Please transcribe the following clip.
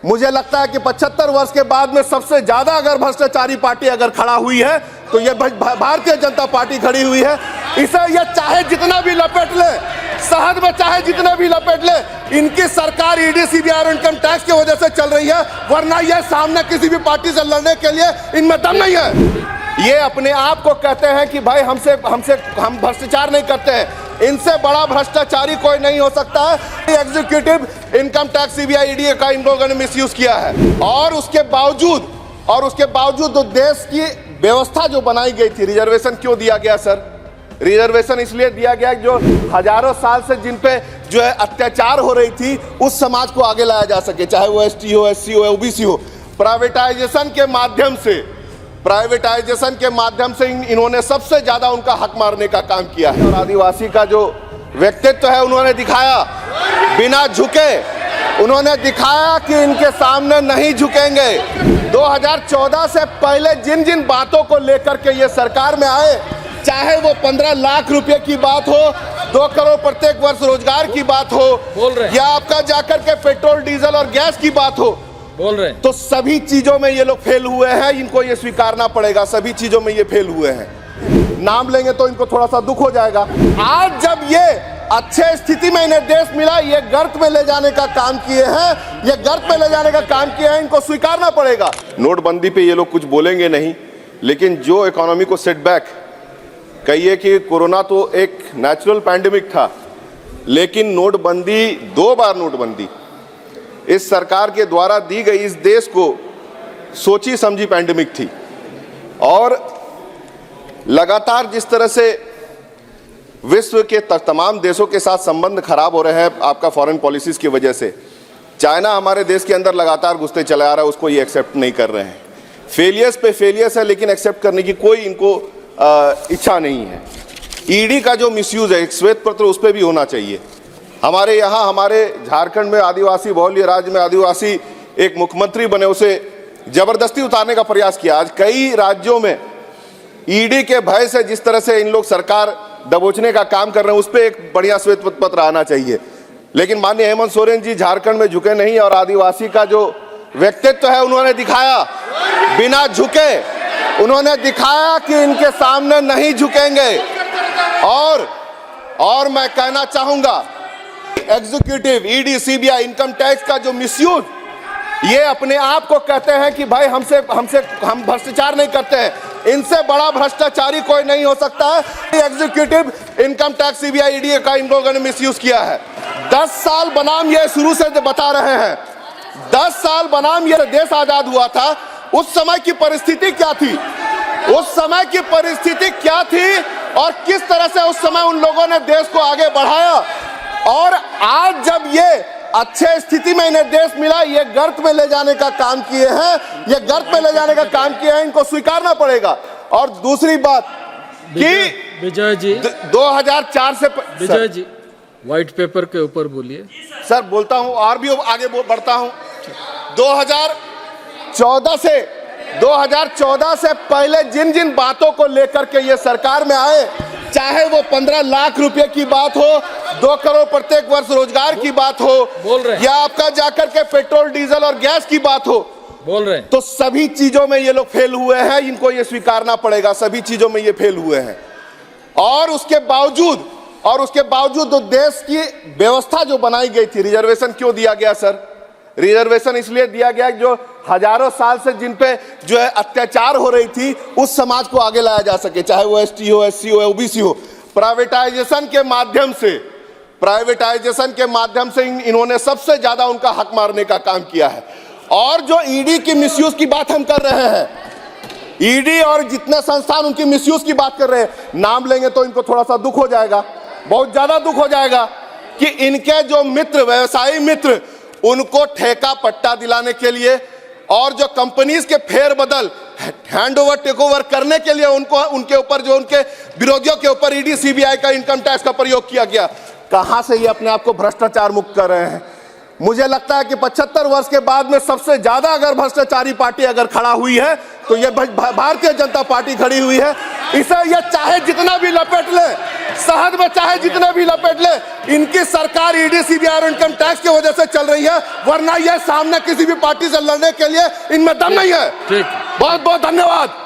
मुझे लगता है कि 75 वर्ष के बाद में सबसे ज्यादा अगर भ्रष्टाचारी पार्टी अगर खड़ा हुई है तो ये भारतीय जनता पार्टी खड़ी हुई है। इसे ये चाहे जितना भी लपेट ले, शहद में चाहे जितना भी लपेट ले, इनकी सरकार ईडी सीबीआई और इनकम टैक्स की वजह से चल रही है, वरना ये सामने किसी भी पार्टी से लड़ने के लिए इनमें दम नहीं है। ये अपने आप को कहते हैं कि भाई हम भ्रष्टाचार नहीं करते हैं, इनसे बड़ा भ्रष्टाचारी कोई नहीं हो सकता है। Executive income tax CBI ED का इन लोगों ने मिसयूज किया है और उसके बावजूद तो देश की व्यवस्था जो बनाई गई थी, रिजर्वेशन क्यों दिया गया सर? रिजर्वेशन इसलिए दिया गया जो हजारों साल से जिन पे जो है अत्याचार हो रही थी उस समाज को आगे लाया जा सके, चाहे वो एसटी हो, एससी हो, ओबीसी हो। प्राइवेटाइजेशन के माध्यम से इन्होंने सबसे ज्यादा उनका हक मारने का काम किया है। और आदिवासी का जो व्यक्तित्व है उन्होंने दिखाया, बिना झुके उन्होंने दिखाया कि इनके सामने नहीं झुकेंगे। 2014 से पहले जिन जिन बातों को लेकर के ये सरकार में आए, चाहे वो 15 लाख रुपए की बात हो, 2 करोड़ प्रत्येक वर्ष रोजगार की बात हो, या आपका जाकर के पेट्रोल डीजल और गैस की बात हो, बोल रहे हैं, तो सभी चीजों में ये लोग फेल हुए हैं। इनको ये स्वीकारना पड़ेगा, सभी चीजों में ये फेल हुए हैं। नाम लेंगे तो इनको थोड़ा सा दुख हो जाएगा। आज जब ये अच्छे स्थिति में इन्हें देश मिला, ये गर्त में ले जाने का काम किए हैं, इनको स्वीकारना पड़ेगा। नोटबंदी पे ये लोग कुछ बोलेंगे नहीं, लेकिन जो इकोनॉमी को सेटबैक, कहिए कि कोरोना तो एक नेचुरल पैंडेमिक था, लेकिन नोटबंदी, 2 बार नोटबंदी इस सरकार के द्वारा दी गई इस देश को सोची समझी पैंडेमिक थी। और लगातार जिस तरह से विश्व के तमाम देशों के साथ संबंध खराब हो रहे हैं आपका फॉरेन पॉलिसीज की वजह से, चाइना हमारे देश के अंदर लगातार घुसते चला आ रहा है, उसको ये एक्सेप्ट नहीं कर रहे हैं। फेलियर्स पे फेलियर्स है, लेकिन एक्सेप्ट करने की कोई इनको इच्छा नहीं है। ईडी का जो मिसयूज है, एक श्वेत पत्र उस पर भी होना चाहिए। हमारे यहाँ, हमारे झारखंड में आदिवासी बहुल्य राज्य में आदिवासी एक मुख्यमंत्री बने, उसे जबरदस्ती उतारने का प्रयास किया। आज कई राज्यों में ईडी के भय से जिस तरह से इन लोग सरकार दबोचने का काम कर रहे हैं, उस पर एक बढ़िया श्वेत पत्र आना चाहिए। लेकिन माननीय हेमंत सोरेन जी झारखंड में झुके नहीं, और आदिवासी का जो व्यक्तित्व है उन्होंने दिखाया, बिना झुके उन्होंने दिखाया कि इनके सामने नहीं झुकेंगे। और मैं कहना चाहूंगा, executive ED CBI income tax का जो मिसयूज, ये अपने आप को कहते हैं कि भाई हम भ्रष्टाचार नहीं करते हैं, इनसे बड़ा भ्रष्टाचारी कोई नहीं हो सकता है। Executive income tax CBI ED का इन लोगों ने मिसयूज किया है। 10 साल बनाम ये शुरू से बता रहे हैं, 10 साल बनाम ये देश आजाद हुआ था, उस समय की परिस्थिति क्या थी, और किस तरह से उस समय उन लोगों ने देश को आगे बढ़ाया। और आज जब ये अच्छे स्थिति में इन्हें देश मिला, ये गर्त में ले जाने का काम किए हैं, इनको स्वीकारना पड़ेगा। और दूसरी बात कि विजय जी 2004 से विजय जी व्हाइट पेपर के ऊपर बोलिए। सर बोलता हूं और भी आगे बढ़ता हूं। 2014 से पहले जिन जिन बातों को लेकर के ये सरकार में आए, चाहे वो 15 लाख रुपए की बात हो, 2 करोड़ प्रत्येक वर्ष रोजगार की बात हो, या आपका जाकर के पेट्रोल डीजल और गैस की बात हो, तो सभी चीजों में ये लोग फेल हुए हैं। इनको ये स्वीकारना पड़ेगा, सभी चीजों में ये फेल हुए हैं। और उसके बावजूद तो देश की व्यवस्था जो बनाई गई थी, रिजर्वेशन क्यों दिया गया सर? रिजर्वेशन इसलिए दिया गया जो हजारों साल से जिन पे जो है अत्याचार हो रही थी उस समाज को आगे लाया जा सके, चाहे वो एसटी हो, एससी हो, ओबीसी हो। प्राइवेटाइजेशन के माध्यम से इन्होंने सबसे ज्यादा उनका हक मारने का काम किया है। और जो ईडी की मिसयूज की बात हम कर रहे हैं, ईडी और जितने संस्थान उनकी मिसयूज की बात कर रहे हैं, नाम लेंगे तो इनको थोड़ा सा दुख हो जाएगा, बहुत ज्यादा दुख हो जाएगा कि इनके जो मित्र, व्यवसायी मित्र, उनको ठेका पट्टा दिलाने के लिए और जो कंपनीज के फेरबदल, हैंडओवर, टेकओवर करने के लिए उनके ऊपर, जो उनके विरोधियों के ऊपर ईडी सीबीआई का इनकम टैक्स का प्रयोग किया गया। कहां से ये अपने आप को भ्रष्टाचार मुक्त कर रहे हैं? मुझे लगता है कि 75 वर्ष के बाद में सबसे ज्यादा अगर भ्रष्टाचारी पार्टी अगर खड़ा हुई है तो ये भारतीय जनता पार्टी खड़ी हुई है। इसे ये चाहे जितना भी लपेट ले, शहद में चाहे जितने भी लपेट ले, इनकी सरकार ईडी सीबीआई और इनकम टैक्स की वजह से चल रही है, वरना ये सामने किसी भी पार्टी से लड़ने के लिए इनमें दम नहीं है। ठीक। बहुत बहुत धन्यवाद।